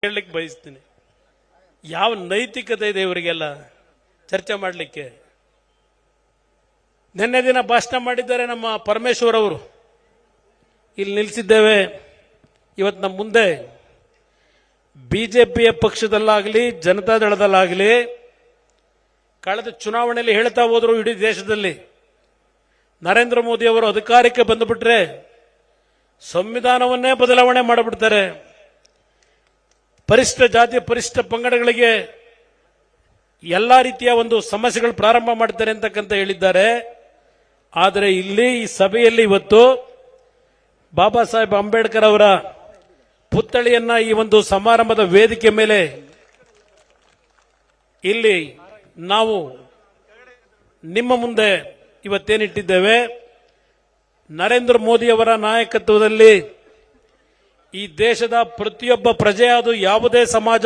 ಹೇಳಲಿಕ್ಕೆ ಬಯಸ್ತೀನಿ. ಯಾವ ನೈತಿಕತೆ ಇದೆ ಇವರಿಗೆಲ್ಲ ಚರ್ಚೆ ಮಾಡಲಿಕ್ಕೆ? ನಿನ್ನೆ ದಿನ ಭಾಷಣ ಮಾಡಿದ್ದಾರೆ ನಮ್ಮ ಪರಮೇಶ್ವರ್ ಅವರು. ಇಲ್ಲಿ ನಿಲ್ಲಿಸಿದ್ದೇವೆ. ಇವತ್ತು ನಮ್ಮ ಮುಂದೆ ಬಿಜೆಪಿಯ ಪಕ್ಷದಲ್ಲಾಗಲಿ ಜನತಾದಳದಲ್ಲಾಗಲಿ ಕಳೆದ ಚುನಾವಣೆಯಲ್ಲಿ ಹೇಳ್ತಾ ಹೋದ್ರು, ಇಡೀ ದೇಶದಲ್ಲಿ ನರೇಂದ್ರ ಮೋದಿ ಅವರು ಅಧಿಕಾರಕ್ಕೆ ಬಂದುಬಿಟ್ರೆ ಸಂವಿಧಾನವನ್ನೇ ಬದಲಾವಣೆ ಮಾಡಿಬಿಡ್ತಾರೆ, ಪರಿಶಿಷ್ಟ ಜಾತಿ ಪರಿಶಿಷ್ಟ ಪಂಗಡಗಳಿಗೆ ಎಲ್ಲ ರೀತಿಯ ಒಂದು ಸಮಸ್ಯೆಗಳು ಪ್ರಾರಂಭ ಮಾಡ್ತಾರೆ ಅಂತಕ್ಕಂತ ಹೇಳಿದ್ದಾರೆ. ಆದರೆ ಇಲ್ಲಿ ಈ ಸಭೆಯಲ್ಲಿ ಇವತ್ತು ಬಾಬಾ ಸಾಹೇಬ್ ಅಂಬೇಡ್ಕರ್ ಅವರ ಪುತ್ಥಳಿಯನ್ನ ಈ ಒಂದು ಸಮಾರಂಭದ ವೇದಿಕೆ ಮೇಲೆ ಇಲ್ಲಿ ನಾವು ನಿಮ್ಮ ಮುಂದೆ ಇವತ್ತೇನಿಟ್ಟಿದ್ದೇವೆ, ನರೇಂದ್ರ ಮೋದಿ ಅವರ ನಾಯಕತ್ವದಲ್ಲಿ ಈ ದೇಶದ ಪ್ರತಿಯೊಬ್ಬ ಪ್ರಜೆ, ಅದು ಯಾವುದೇ ಸಮಾಜ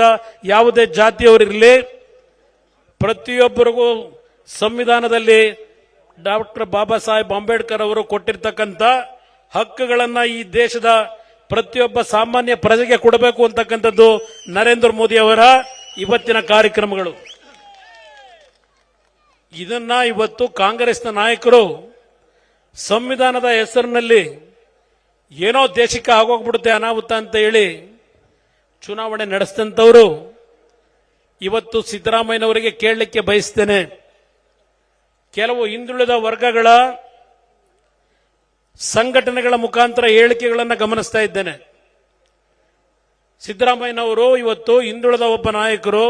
ಯಾವುದೇ ಜಾತಿಯವರಿರಲಿ, ಪ್ರತಿಯೊಬ್ಬರಿಗೂ ಸಂವಿಧಾನದಲ್ಲಿ ಡಾಕ್ಟರ್ ಬಾಬಾ ಸಾಹೇಬ್ ಅಂಬೇಡ್ಕರ್ ಅವರು ಕೊಟ್ಟಿರ್ತಕ್ಕಂಥ ಹಕ್ಕುಗಳನ್ನು ಈ ದೇಶದ ಪ್ರತಿಯೊಬ್ಬ ಸಾಮಾನ್ಯ ಪ್ರಜೆಗೆ ಕೊಡಬೇಕು ಅಂತಕ್ಕಂಥದ್ದು ನರೇಂದ್ರ ಮೋದಿ ಅವರ ಇವತ್ತಿನ ಕಾರ್ಯಕ್ರಮಗಳು. ಇದನ್ನ ಇವತ್ತು ಕಾಂಗ್ರೆಸ್ನ ನಾಯಕರು ಸಂವಿಧಾನದ ಹೆಸರಿನಲ್ಲಿ ಏನೋ ದೇಶಕ್ಕೆ ಆಗೋಗ್ಬಿಡುತ್ತೆ ಅನಾಹುತ ಅಂತ ಹೇಳಿ ಚುನಾವಣೆ ನಡೆಸಿದಂಥವರು ಇವತ್ತು ಸಿದ್ದರಾಮಯ್ಯನವರಿಗೆ ಕೇಳಲಿಕ್ಕೆ ಬಯಸ್ತೇನೆ. ಕೆಲವು ಹಿಂದುಳಿದ ವರ್ಗಗಳ ಸಂಘಟನೆಗಳ ಮುಖಾಂತರ ಹೇಳಿಕೆಗಳನ್ನು ಗಮನಿಸ್ತಾ ಇದ್ದೇನೆ. ಸಿದ್ದರಾಮಯ್ಯನವರು ಇವತ್ತು ಹಿಂದುಳಿದ ಒಬ್ಬ ನಾಯಕರು,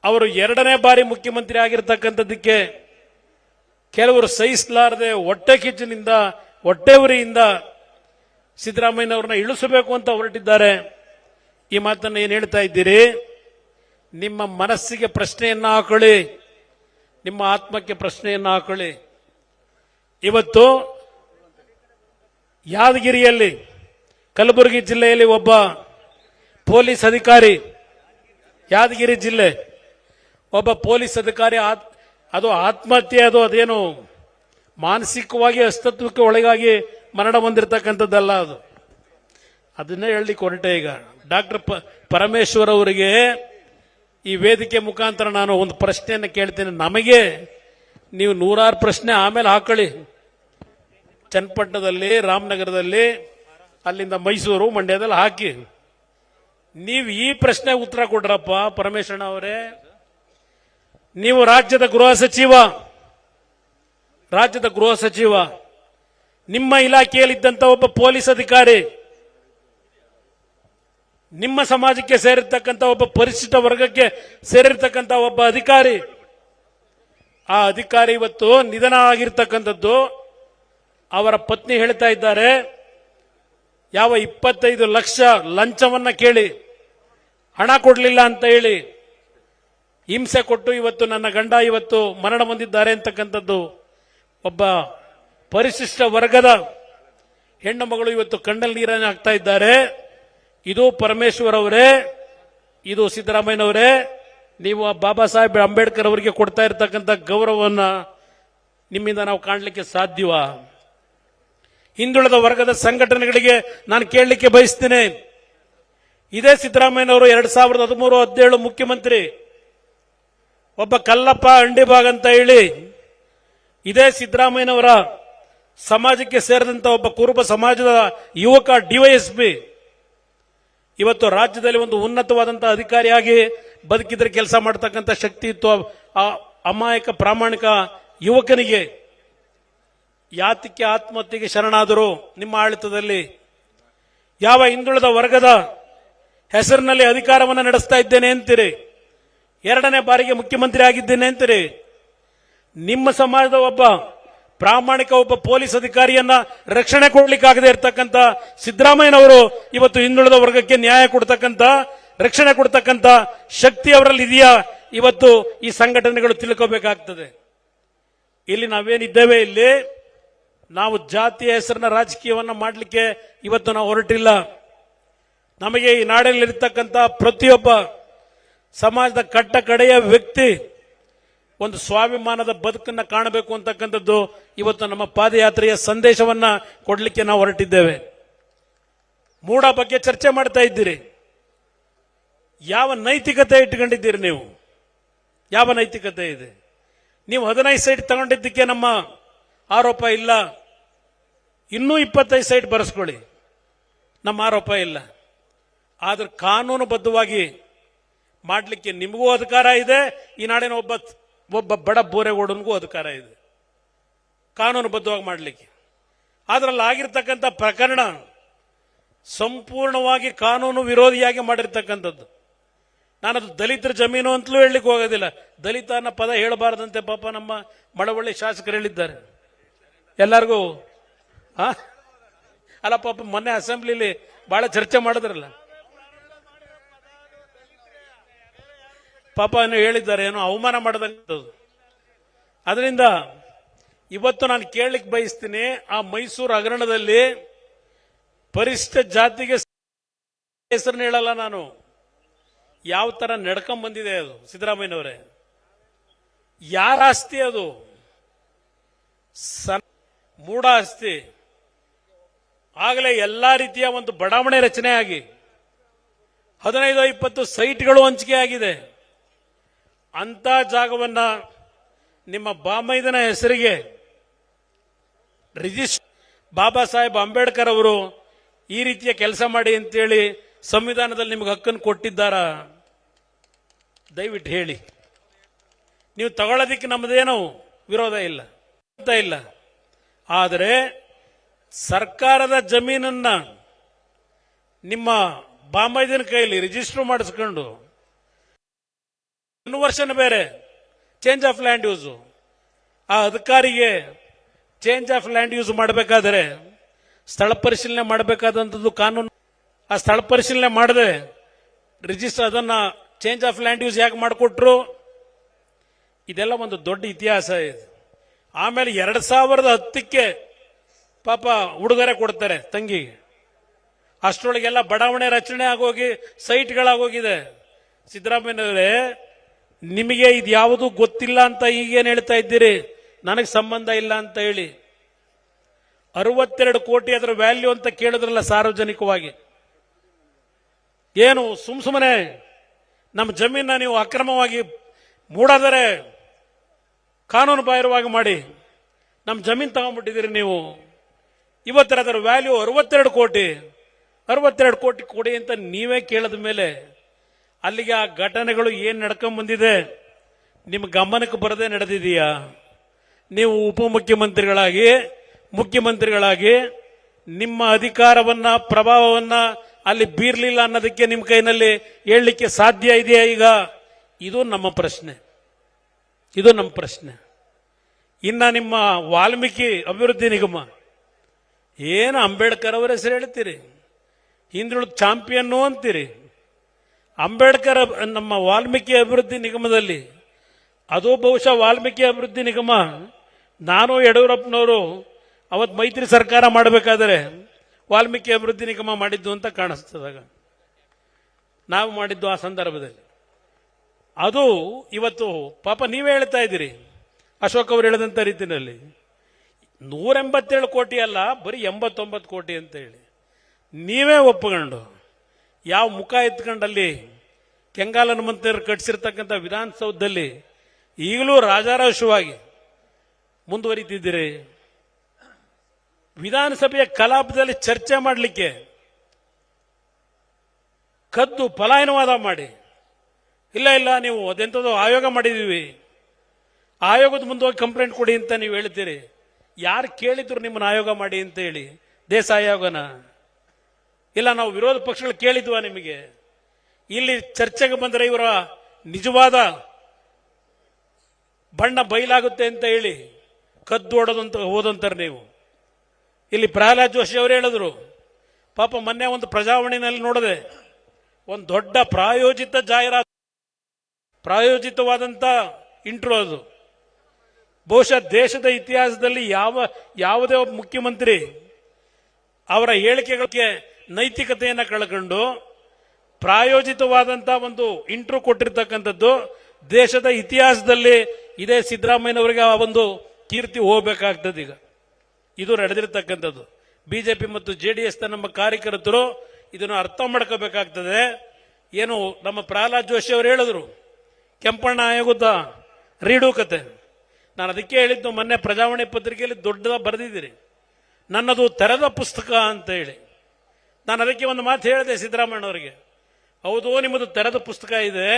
ಅವರು 2ನೇ ಬಾರಿ ಮುಖ್ಯಮಂತ್ರಿ ಆಗಿರತಕ್ಕಂಥದ್ದಕ್ಕೆ ಕೆಲವರು ಸಹಿಸಲಾರದೆ ಹೊಟ್ಟೆ ಕಿಚ್ಚಿನಿಂದ ಹೊಟ್ಟೆ ಉರಿಯಿಂದ ಸಿದ್ದರಾಮಯ್ಯನವ್ರನ್ನ ಇಳಿಸಬೇಕು ಅಂತ ಹೊರಟಿದ್ದಾರೆ. ಈ ಮಾತನ್ನು ಏನು ಹೇಳ್ತಾ ಇದ್ದೀರಿ? ನಿಮ್ಮ ಮನಸ್ಸಿಗೆ ಪ್ರಶ್ನೆಯನ್ನ ಹಾಕೊಳ್ಳಿ, ನಿಮ್ಮ ಆತ್ಮಕ್ಕೆ ಪ್ರಶ್ನೆಯನ್ನ ಹಾಕೊಳ್ಳಿ. ಇವತ್ತು ಯಾದಗಿರಿಯಲ್ಲಿ ಕಲಬುರಗಿ ಜಿಲ್ಲೆಯಲ್ಲಿ ಒಬ್ಬ ಪೊಲೀಸ್ ಅಧಿಕಾರಿ, ಯಾದಗಿರಿ ಜಿಲ್ಲೆ ಒಬ್ಬ ಪೊಲೀಸ್ ಅಧಿಕಾರಿ ಅದು ಆತ್ಮಹತ್ಯೆ, ಅದೇನು ಮಾನಸಿಕವಾಗಿ ಅಸ್ತಿತ್ವಕ್ಕೆ ಒಳಗಾಗಿ ಮರಣ ಹೊಂದಿರತಕ್ಕಂಥದ್ದಲ್ಲ. ಅದನ್ನೇ ಹೇಳಲಿಕ್ಕೆ ಹೊರಟೆ. ಈಗ ಡಾಕ್ಟರ್ ಪರಮೇಶ್ವರ್ ಅವರಿಗೆ ಈ ವೇದಿಕೆ ಮುಖಾಂತರ ನಾನು ಒಂದು ಪ್ರಶ್ನೆಯನ್ನು ಕೇಳ್ತೇನೆ. ನಮಗೆ ನೀವು 100 ಪ್ರಶ್ನೆ ಆಮೇಲೆ ಹಾಕೊಳ್ಳಿ, ಚನ್ನಪಟ್ಟಣದಲ್ಲಿ, ರಾಮನಗರದಲ್ಲಿ, ಅಲ್ಲಿಂದ ಮೈಸೂರು, ಮಂಡ್ಯದಲ್ಲಿ ಹಾಕಿ. ನೀವು ಈ ಪ್ರಶ್ನೆಗೆ ಉತ್ತರ ಕೊಡ್ರಪ್ಪ ಪರಮೇಶ್ವರ ಅವರೇ. ನೀವು ರಾಜ್ಯದ ಗೃಹ ಸಚಿವ, ನಿಮ್ಮ ಇಲಾಖೆಯಲ್ಲಿದ್ದಂಥ ಒಬ್ಬ ಪೊಲೀಸ್ ಅಧಿಕಾರಿ, ನಿಮ್ಮ ಸಮಾಜಕ್ಕೆ ಸೇರಿರ್ತಕ್ಕಂಥ ಒಬ್ಬ ಪರಿಶಿಷ್ಟ ವರ್ಗಕ್ಕೆ ಸೇರಿರ್ತಕ್ಕಂಥ ಒಬ್ಬ ಅಧಿಕಾರಿ, ಆ ಅಧಿಕಾರಿ ಇವತ್ತು ನಿಧನ ಆಗಿರ್ತಕ್ಕಂಥದ್ದು. ಅವರ ಪತ್ನಿ ಹೇಳ್ತಾ ಇದ್ದಾರೆ, ಯಾವ 25 ಲಕ್ಷ ಲಂಚವನ್ನ ಕೇಳಿ ಹಣ ಕೊಡಲಿಲ್ಲ ಅಂತ ಹೇಳಿ ಹಿಂಸೆ ಕೊಟ್ಟು ಇವತ್ತು ನನ್ನ ಗಂಡ ಇವತ್ತು ಮರಣ ಹೊಂದಿದ್ದಾರೆ ಅಂತಕ್ಕಂಥದ್ದು. ಒಬ್ಬ ಪರಿಶಿಷ್ಟ ವರ್ಗದ ಹೆಣ್ಣು ಮಗಳು ಇವತ್ತು ಕಣ್ಣಲ್ಲಿ ನೀರನ್ನು ಹಾಕ್ತಾ ಇದ್ದಾರೆ. ಇದು ಪರಮೇಶ್ವರ್ ಅವರೇ, ಇದು ಸಿದ್ದರಾಮಯ್ಯನವರೇ, ನೀವು ಬಾಬಾ ಸಾಹೇಬ್ ಅಂಬೇಡ್ಕರ್ ಅವರಿಗೆ ಕೊಡ್ತಾ ಇರತಕ್ಕಂಥ ಗೌರವವನ್ನು ನಿಮ್ಮಿಂದ ನಾವು ಕಾಣಲಿಕ್ಕೆ ಸಾಧ್ಯವಾ? ಹಿಂದುಳಿದ ವರ್ಗದ ಸಂಘಟನೆಗಳಿಗೆ ನಾನು ಕೇಳಲಿಕ್ಕೆ ಬಯಸ್ತೇನೆ. ಇದೇ ಸಿದ್ದರಾಮಯ್ಯನವರು 2013-17 ಮುಖ್ಯಮಂತ್ರಿ, ಒಬ್ಬ ಕಲ್ಲಪ್ಪ ಅಂಡಿಬಾಗ್ ಅಂತ ಹೇಳಿ ಇದೇ ಸಿದ್ದರಾಮಯ್ಯನವರ ಸಮಾಜಕ್ಕೆ ಸೇರಿದಂತ ಒಬ್ಬ ಕುರುಬ ಸಮಾಜದ ಯುವಕ ಡಿವೈಎಸ್ಪಿ ಇವತ್ತು ರಾಜ್ಯದಲ್ಲಿ ಒಂದು ಉನ್ನತವಾದಂತಹ ಅಧಿಕಾರಿಯಾಗಿ ಬದುಕಿದ್ರೆ ಕೆಲಸ ಮಾಡತಕ್ಕಂಥ ಶಕ್ತಿ ಇತ್ತು ಆ ಅಮಾಯಕ ಪ್ರಾಮಾಣಿಕ ಯುವಕನಿಗೆ ಯಾತಕ್ಕೆ ಆತ್ಮಹತ್ಯೆಗೆ ಶರಣಾದರು ನಿಮ್ಮ ಆಡಳಿತದಲ್ಲಿ? ಯಾವ ಹಿಂದುಳಿದ ವರ್ಗದ ಹೆಸರಿನಲ್ಲಿ ಅಧಿಕಾರವನ್ನು ನಡೆಸ್ತಾ ಇದ್ದೇನೆ ಅಂತೀರಿ, 2ನೇ ಬಾರಿಗೆ ಮುಖ್ಯಮಂತ್ರಿ ಆಗಿದ್ದೇನೆ ಅಂತೀರಿ. ನಿಮ್ಮ ಸಮಾಜದ ಒಬ್ಬ ಪ್ರಾಮಾಣಿಕ ಒಬ್ಬ ಪೊಲೀಸ್ ಅಧಿಕಾರಿಯನ್ನ ರಕ್ಷಣೆ ಕೊಡ್ಲಿಕ್ಕಾಗದೆ ಇರತಕ್ಕಂಥ ಸಿದ್ದರಾಮಯ್ಯನವರು ಇವತ್ತು ಹಿಂದುಳಿದ ವರ್ಗಕ್ಕೆ ನ್ಯಾಯ ಕೊಡ್ತಕ್ಕಂಥ, ರಕ್ಷಣೆ ಕೊಡ್ತಕ್ಕಂಥ ಶಕ್ತಿ ಅವರಲ್ಲಿ ಇದೆಯಾ? ಇವತ್ತು ಈ ಸಂಘಟನೆಗಳು ತಿಳ್ಕೋಬೇಕಾಗ್ತದೆ. ಇಲ್ಲಿ ನಾವೇನಿದ್ದೇವೆ, ಇಲ್ಲಿ ನಾವು ಜಾತಿಯ ಹೆಸರಿನ ರಾಜಕೀಯವನ್ನ ಮಾಡಲಿಕ್ಕೆ ಇವತ್ತು ನಾವು ಹೊರಟಿಲ್ಲ. ನಮಗೆ ಈ ನಾಡಿನಲ್ಲಿರ್ತಕ್ಕಂಥ ಪ್ರತಿಯೊಬ್ಬ ಸಮಾಜದ ಕಟ್ಟ ಕಡೆಯ ವ್ಯಕ್ತಿ ಒಂದು ಸ್ವಾಭಿಮಾನದ ಬದುಕನ್ನು ಕಾಣಬೇಕು ಅಂತಕ್ಕಂಥದ್ದು ಇವತ್ತು ನಮ್ಮ ಪಾದಯಾತ್ರೆಯ ಸಂದೇಶವನ್ನ ಕೊಡಲಿಕ್ಕೆ ನಾವು ಹೊರಟಿದ್ದೇವೆ. ಮೂಡ ಬಗ್ಗೆ ಚರ್ಚೆ ಮಾಡ್ತಾ ಇದ್ದೀರಿ. ಯಾವ ನೈತಿಕತೆ ಇಟ್ಕೊಂಡಿದ್ದೀರಿ ನೀವು? ಯಾವ ನೈತಿಕತೆ ಇದೆ? ನೀವು 15 ಸೈಟ್ ತಗೊಂಡಿದ್ದಕ್ಕೆ ನಮ್ಮ ಆರೋಪ ಇಲ್ಲ, ಇನ್ನೂ 25 ಸೈಟ್ ಬರೆಸ್ಕೊಳ್ಳಿ, ನಮ್ಮ ಆರೋಪ ಇಲ್ಲ. ಆದ್ರೆ ಕಾನೂನುಬದ್ಧವಾಗಿ ಮಾಡಲಿಕ್ಕೆ ನಿಮಗೂ ಅಧಿಕಾರ ಇದೆ, ಈ ನಾಡಿನ ಒಬ್ಬ ಬಡ ಬೋರೆಗೌಡನಿಗೂ ಅಧಿಕಾರ ಇದೆ ಕಾನೂನುಬದ್ಧವಾಗಿ ಮಾಡಲಿಕ್ಕೆ. ಅದರಲ್ಲಿ ಆಗಿರ್ತಕ್ಕಂಥ ಪ್ರಕರಣ ಸಂಪೂರ್ಣವಾಗಿ ಕಾನೂನು ವಿರೋಧಿಯಾಗಿ ಮಾಡಿರ್ತಕ್ಕಂಥದ್ದು. ನಾನದು ದಲಿತರ ಜಮೀನು ಅಂತಲೂ ಹೇಳಲಿಕ್ಕೆ ಹೋಗೋದಿಲ್ಲ. ದಲಿತ ಅನ್ನೋ ಪದ ಹೇಳಬಾರದಂತೆ ಪಾಪ ನಮ್ಮ ಮಳವಳ್ಳಿ ಶಾಸಕರು ಹೇಳಿದ್ದಾರೆ ಎಲ್ಲರಿಗೂ. ಅಲ್ಲ ಪಾಪ ಮೊನ್ನೆ ಅಸೆಂಬ್ಲಿಲಿ ಬಹಳ ಚರ್ಚೆ ಮಾಡಿದ್ರಲ್ಲ, ಪಾಪ ಏನು ಹೇಳಿದ್ದಾರೆ, ಏನೋ ಅವಮಾನ ಮಾಡದಂಥದ್ದು. ಅದರಿಂದ ಇವತ್ತು ನಾನು ಕೇಳಲಿಕ್ಕೆ ಬಯಸ್ತೀನಿ, ಆ ಮೈಸೂರು ಹಗರಣದಲ್ಲಿ ಪರಿಶಿಷ್ಟ ಜಾತಿಗೆ ಹೆಸರನ್ನ ಹೇಳಲ್ಲ ನಾನು, ಯಾವ ತರ ನಡ್ಕೊಂಡ್ ಬಂದಿದೆ ಅದು ಸಿದ್ದರಾಮಯ್ಯನವರೇ, ಯಾರ ಆಸ್ತಿ ಅದು? ಮೂಢ ಆಸ್ತಿ. ಆಗಲೇ ಎಲ್ಲಾ ರೀತಿಯ ಒಂದು ಬಡಾವಣೆ ರಚನೆ ಆಗಿ 15-20 ಸೈಟ್ಗಳು ಹಂಚಿಕೆ ಆಗಿದೆ. ಅಂತ ಜಾಗವನ್ನ ನಿಮ್ಮ ಬಾಮೈದನ ಹೆಸರಿಗೆ ರಿಜಿಸ್ಟರ್ ಬಾಬಾ ಸಾಹೇಬ್ ಅಂಬೇಡ್ಕರ್ ಅವರು ಈ ರೀತಿಯ ಕೆಲಸ ಮಾಡಿ ಅಂತೇಳಿ ಸಂವಿಧಾನದಲ್ಲಿ ನಿಮಗೆ ಹಕ್ಕನ್ನು ಕೊಟ್ಟಿದ್ದಾರಾ? ದಯವಿಟ್ಟು ಹೇಳಿ. ನೀವು ತಗೊಳ್ಳೋದಿಕ್ಕೆ ನಮ್ಮದೇನು ವಿರೋಧ ಇಲ್ಲ ಇಲ್ಲ, ಆದರೆ ಸರ್ಕಾರದ ಜಮೀನನ್ನ ನಿಮ್ಮ ಬಾಮೈದನ ಕೈಯಲ್ಲಿ ರಿಜಿಸ್ಟರ್ ಮಾಡಿಸ್ಕೊಂಡು ವರ್ಷನ ಬೇರೆ ಚೇಂಜ್ ಆಫ್ ಲ್ಯಾಂಡ್ ಯೂಸ್, ಆ ಅಧಿಕಾರಿಗೆ ಚೇಂಜ್ ಆಫ್ ಲ್ಯಾಂಡ್ ಯೂಸ್ ಮಾಡಬೇಕಾದ್ರೆ ಸ್ಥಳ ಪರಿಶೀಲನೆ ಮಾಡಬೇಕಾದಂಥದ್ದು ಕಾನೂನು. ಆ ಸ್ಥಳ ಪರಿಶೀಲನೆ ಮಾಡದೆ ರಿಜಿಸ್ಟರ್ ಅದನ್ನ ಚೇಂಜ್ ಆಫ್ ಲ್ಯಾಂಡ್ ಯೂಸ್ ಯಾಕೆ ಮಾಡಿಕೊಟ್ರು? ಇದೆಲ್ಲ ಒಂದು ದೊಡ್ಡ ಇತಿಹಾಸ ಇದೆ. ಆಮೇಲೆ 2010ಕ್ಕೆ ಪಾಪ ಉಡುಗೊರೆ ಕೊಡ್ತಾರೆ ತಂಗಿಗೆ. ಅಷ್ಟರೊಳಗೆಲ್ಲ ಬಡಾವಣೆ ರಚನೆ ಆಗೋಗಿ ಸೈಟ್ಗಳಾಗೋಗಿದೆ. ಸಿದ್ದರಾಮಯ್ಯನವರೇ, ನಿಮಗೆ ಇದು ಯಾವುದು ಗೊತ್ತಿಲ್ಲ ಅಂತ ಈಗೇನು ಹೇಳ್ತಾ ಇದ್ದೀರಿ, ನನಗೆ ಸಂಬಂಧ ಇಲ್ಲ ಅಂತ ಹೇಳಿ. 62 ಕೋಟಿ ಅದರ ವ್ಯಾಲ್ಯೂ ಅಂತ ಕೇಳಿದ್ರಲ್ಲ ಸಾರ್ವಜನಿಕವಾಗಿ. ಏನು ಸುಮ್ಮನೆ ನಮ್ಮ ಜಮೀನ ನೀವು ಅಕ್ರಮವಾಗಿ ಮೂಡಾದರೆ ಕಾನೂನು ಬಾಹಿರವಾಗಿ ಮಾಡಿ ನಮ್ಮ ಜಮೀನು ತಗೊಂಡ್ಬಿಟ್ಟಿದ್ದೀರಿ ನೀವು. ಇವತ್ತರ ಅದರ ವ್ಯಾಲ್ಯೂ 62 ಕೋಟಿ. 62 ಕೋಟಿ ಕೊಡಿ ಅಂತ ನೀವೇ ಕೇಳಿದ ಮೇಲೆ ಅಲ್ಲಿಗೆ ಆ ಘಟನೆಗಳು ಏನ್ ನಡ್ಕೊಂಡ್ ಬಂದಿದೆ ನಿಮ್ಮ ಗಮನಕ್ಕೆ ಬರದೇ ನಡೆದಿದೆಯಾ? ನೀವು ಉಪಮುಖ್ಯಮಂತ್ರಿಗಳಾಗಿ ಮುಖ್ಯಮಂತ್ರಿಗಳಾಗಿ ನಿಮ್ಮ ಅಧಿಕಾರವನ್ನ ಪ್ರಭಾವವನ್ನ ಅಲ್ಲಿ ಬೀರ್ಲಿಲ್ಲ ಅನ್ನೋದಕ್ಕೆ ನಿಮ್ಮ ಕೈನಲ್ಲಿ ಹೇಳಲಿಕ್ಕೆ ಸಾಧ್ಯ ಇದೆಯಾ ಈಗ? ಇದು ನಮ್ಮ ಪ್ರಶ್ನೆ, ಇದು ನಮ್ಮ ಪ್ರಶ್ನೆ. ಇನ್ನ ನಿಮ್ಮ ವಾಲ್ಮೀಕಿ ಅಭಿವೃದ್ಧಿ ನಿಗಮ, ಏನು ಅಂಬೇಡ್ಕರ್ ಅವರ ಹೆಸರು ಹೇಳ್ತೀರಿ, ಹಿಂದುಳಿದ ಚಾಂಪಿಯನ್ ಅಂತೀರಿ. ಅಂಬೇಡ್ಕರ್ ನಮ್ಮ ವಾಲ್ಮೀಕಿ ಅಭಿವೃದ್ಧಿ ನಿಗಮದಲ್ಲಿ, ಅದು ಬಹುಶಃ ವಾಲ್ಮೀಕಿ ಅಭಿವೃದ್ಧಿ ನಿಗಮ ನಾನು ಯಡಿಯೂರಪ್ಪನವರು ಅವತ್ತು ಮೈತ್ರಿ ಸರ್ಕಾರ ಮಾಡಬೇಕಾದರೆ ವಾಲ್ಮೀಕಿ ಅಭಿವೃದ್ಧಿ ನಿಗಮ ಮಾಡಿದ್ದು ಅಂತ ಕಾಣಿಸ್ತದಾಗ ನಾವು ಮಾಡಿದ್ದು ಆ ಸಂದರ್ಭದಲ್ಲಿ. ಅದು ಇವತ್ತು ಪಾಪ ನೀವೇ ಹೇಳ್ತಾ ಇದ್ದೀರಿ, ಅಶೋಕ್ ಅವರು ಹೇಳಿದಂಥ ರೀತಿಯಲ್ಲಿ 187 ಕೋಟಿ ಅಲ್ಲ, ಬರೀ 89 ಕೋಟಿ ಅಂತ ಹೇಳಿ ನೀವೇ ಒಪ್ಪಿಕೊಂಡು ಯಾವ ಮುಖ ಎತ್ಕೊಂಡಲ್ಲಿ ಕೆಂಗಾಲ ಹನುಮಂತರು ಕಟ್ಟಿಸಿರ್ತಕ್ಕಂಥ ವಿಧಾನಸೌಧದಲ್ಲಿ ಈಗಲೂ ರಾಜಾರೋಷವಾಗಿ ಮುಂದುವರಿತಿದ್ದೀರಿ. ವಿಧಾನಸಭೆಯ ಕಲಾಪದಲ್ಲಿ ಚರ್ಚೆ ಮಾಡಲಿಕ್ಕೆ ಕದ್ದು ಪಲಾಯನವಾದ ಮಾಡಿ, ಇಲ್ಲ ಇಲ್ಲ ನೀವು ಅದೆಂಥದ್ದು ಆಯೋಗ ಮಾಡಿದೀವಿ, ಆಯೋಗದ ಮುಂದೆ ಹೋಗಿ ಕಂಪ್ಲೇಂಟ್ ಕೊಡಿ ಅಂತ ನೀವು ಹೇಳ್ತೀರಿ. ಯಾರು ಕೇಳಿದ್ರು ನಿಮ್ಮನ್ನ ಆಯೋಗ ಮಾಡಿ ಅಂತ ಹೇಳಿ? ದೇಶ ಆಯೋಗನ? ಇಲ್ಲ ನಾವು ವಿರೋಧ ಪಕ್ಷಗಳು ಕೇಳಿದ್ವಾ ನಿಮಗೆ? ಇಲ್ಲಿ ಚರ್ಚೆಗೆ ಬಂದರೆ ಇವರ ನಿಜವಾದ ಬಣ್ಣ ಬಯಲಾಗುತ್ತೆ ಅಂತ ಹೇಳಿ ಕದ್ದು ಓಡೋದಂತ ಹೋದಂತಾರೆ ನೀವು. ಇಲ್ಲಿ ಪ್ರಹ್ಲಾದ್ ಜೋಶಿ ಅವರು ಹೇಳಿದ್ರು, ಪಾಪ ಮೊನ್ನೆ ಒಂದು ಪ್ರಜಾವಾಣಿನಲ್ಲಿ ನೋಡಿದೆ, ಒಂದು ದೊಡ್ಡ ಪ್ರಾಯೋಜಿತ ಜಾಹೀರಾತು, ಪ್ರಾಯೋಜಿತವಾದಂತ ಇಂಟ್ರೋ ಅದು. ಬಹುಶಃ ದೇಶದ ಇತಿಹಾಸದಲ್ಲಿ ಯಾವುದೇ ಒಬ್ಬ ಮುಖ್ಯಮಂತ್ರಿ ಅವರ ಹೇಳಿಕೆಗಳಿಗೆ ನೈತಿಕತೆಯನ್ನು ಕಳ್ಕೊಂಡು ಪ್ರಾಯೋಜಿತವಾದಂತ ಒಂದು ಇಂಟ್ರೋ ಕೊಟ್ಟಿರ್ತಕ್ಕಂಥದ್ದು ದೇಶದ ಇತಿಹಾಸದಲ್ಲಿ ಇದೇ ಸಿದ್ದರಾಮಯ್ಯನವರಿಗೆ ಆ ಒಂದು ಕೀರ್ತಿ ಹೋಗಬೇಕಾಗ್ತದೆ. ಈಗ ಇದು ನಡೆದಿರ್ತಕ್ಕಂಥದ್ದು. ಬಿಜೆಪಿ ಮತ್ತು ಜೆಡಿಎಸ್ ನಮ್ಮ ಕಾರ್ಯಕರ್ತರು ಇದನ್ನು ಅರ್ಥ ಮಾಡ್ಕೋಬೇಕಾಗ್ತದೆ. ಏನು ನಮ್ಮ ಪ್ರಹ್ಲಾದ್ ಜೋಶಿ ಅವರು ಹೇಳಿದ್ರು ಕೆಂಪಣ್ಣ ಆಯೋಗದ ರೀಡು ಕತೆ. ನಾನು ಅದಕ್ಕೆ ಹೇಳಿದ್ದು, ಮೊನ್ನೆ ಪ್ರಜಾವಾಣಿ ಪತ್ರಿಕೆಯಲ್ಲಿ ದೊಡ್ಡ ಬರೆದಿದ್ದೀರಿ, ನನ್ನದು ತೆರೆದ ಪುಸ್ತಕ ಅಂತ ಹೇಳಿ. ನಾನು ಅದಕ್ಕೆ ಒಂದು ಮಾತು ಹೇಳಿದೆ ಸಿದ್ದರಾಮಯ್ಯನವರಿಗೆ, ಹೌದು ನಿಮ್ಮದು ತೆರೆದ ಪುಸ್ತಕ ಇದೆ,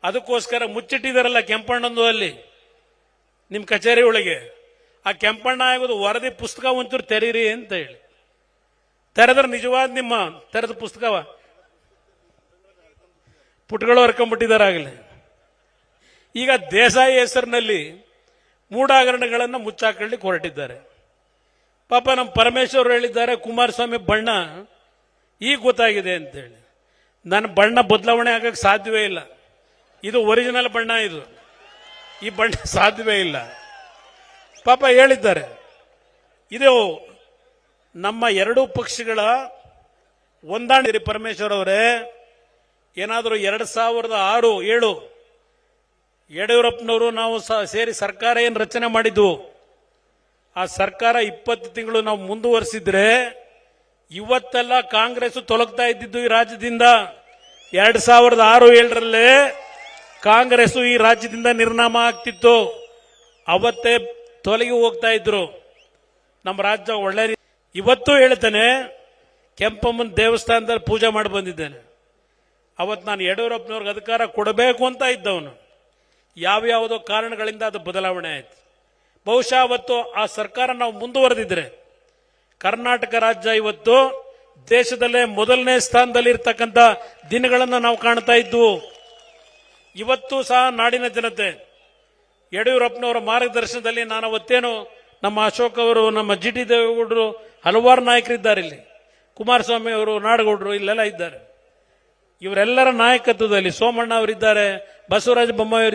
ಅದಕ್ಕೋಸ್ಕರ ಮುಚ್ಚಿಟ್ಟಿದಾರಲ್ಲ ಕೆಂಪಣ್ಣಂದು ಅಲ್ಲಿ ನಿಮ್ಮ ಕಚೇರಿ ಒಳಗೆ, ಆ ಕೆಂಪಣ್ಣ ಆಗೋದು ವರದಿ ಪುಸ್ತಕ ಒಂಚೂರು ತೆರೀರಿ ಅಂತ ಹೇಳಿ. ತೆರೆದ್ರೆ ನಿಜವಾದ ನಿಮ್ಮ ತೆರೆದ ಪುಸ್ತಕವ ಪುಟಗಳು ಹರ್ಕೊಂಡ್ಬಿಟ್ಟಿದ್ದಾರಾಗಲೇ. ಈಗ ದೇಸಾಯಿ ಹೆಸರಿನಲ್ಲಿ ಮೂಢಾಗರಣಗಳನ್ನು ಮುಚ್ಚಾಕೊಳ್ಳಿಕ್ಕೆ ಹೊರಟಿದ್ದಾರೆ. ಪಾಪ ನಮ್ಮ ಪರಮೇಶ್ವರ್ ಹೇಳಿದ್ದಾರೆ, ಕುಮಾರಸ್ವಾಮಿ ಬಣ್ಣ ಈಗ ಗೊತ್ತಾಗಿದೆ ಅಂತೇಳಿ. ನನ್ನ ಬಣ್ಣ ಬದಲಾವಣೆ ಆಗಕ್ಕೆ ಸಾಧ್ಯವೇ ಇಲ್ಲ, ಇದು ಒರಿಜಿನಲ್ ಬಣ್ಣ, ಈ ಬಣ್ಣ ಸಾಧ್ಯವೇ ಇಲ್ಲ. ಪಾಪ ಹೇಳಿದ್ದಾರೆ. ಇದು ನಮ್ಮ ಎರಡೂ ಪಕ್ಷಗಳ ಹೊಂದಾಣಿಕೆ. ಪರಮೇಶ್ವರ್ ಅವರೇ, ಏನಾದರೂ 2006-7 ಯಡಿಯೂರಪ್ಪನವರು ನಾವು ಸೇರಿ ಸರ್ಕಾರ ಏನು ರಚನೆ ಮಾಡಿದ್ವು, ಆ ಸರ್ಕಾರ 20 ತಿಂಗಳು ನಾವು ಮುಂದುವರಿಸಿದ್ರೆ ಇವತ್ತೆಲ್ಲ ಕಾಂಗ್ರೆಸ್ ತೊಲಗ್ತಾ ಇದ್ದಿದ್ದು ಈ ರಾಜ್ಯದಿಂದ. 2006-7 ಕಾಂಗ್ರೆಸ್ ಈ ರಾಜ್ಯದಿಂದ ನಿರ್ನಾಮ ಆಗ್ತಿತ್ತು, ಅವತ್ತೇ ತೊಲಗಿ ಹೋಗ್ತಾ ಇದ್ರು. ನಮ್ಮ ರಾಜ್ಯ ಒಳ್ಳೆ. ಇವತ್ತು ಹೇಳ್ತೇನೆ, ಕೆಂಪಮ್ಮನ ದೇವಸ್ಥಾನದಲ್ಲಿ ಪೂಜೆ ಮಾಡಿ ಬಂದಿದ್ದೇನೆ. ಅವತ್ತು ನಾನು ಯಡಿಯೂರಪ್ಪನವ್ರಿಗೆ ಅಧಿಕಾರ ಕೊಡಬೇಕು ಅಂತ ಇದ್ದವನು. ಯಾವ್ಯಾವುದೋ ಕಾರಣಗಳಿಂದ ಅದು ಬದಲಾವಣೆ ಆಯ್ತು. ಬಹುಶಃ ಅವತ್ತು ಆ ಸರ್ಕಾರ ನಾವು ಮುಂದುವರೆದಿದ್ರೆ ಕರ್ನಾಟಕ ರಾಜ್ಯ ಇವತ್ತು ದೇಶದಲ್ಲೇ ಮೊದಲನೇ ಸ್ಥಾನದಲ್ಲಿ ಇರ್ತಕ್ಕಂಥ ದಿನಗಳನ್ನು ನಾವು ಕಾಣ್ತಾ ಇದ್ವು. ಇವತ್ತು ಸಹ ನಾಡಿನ ಜನತೆ ಯಡಿಯೂರಪ್ಪನವರ ಮಾರ್ಗದರ್ಶನದಲ್ಲಿ, ನಾನು ಅವತ್ತೇನು ನಮ್ಮ ಅಶೋಕ್ ಅವರು, ನಮ್ಮ GT ದೇವೇಗೌಡರು, ಹಲವಾರು ನಾಯಕರಿದ್ದಾರೆ ಇಲ್ಲಿ, ಕುಮಾರಸ್ವಾಮಿ ಅವರು, ನಾಡಗೌಡರು ಇಲ್ಲೆಲ್ಲ ಇದ್ದಾರೆ. ಇವರೆಲ್ಲರ ನಾಯಕತ್ವದಲ್ಲಿ ಸೋಮಣ್ಣ ಅವರಿದ್ದಾರೆ, ಬಸವರಾಜ ಬೊಮ್ಮಾಯಿ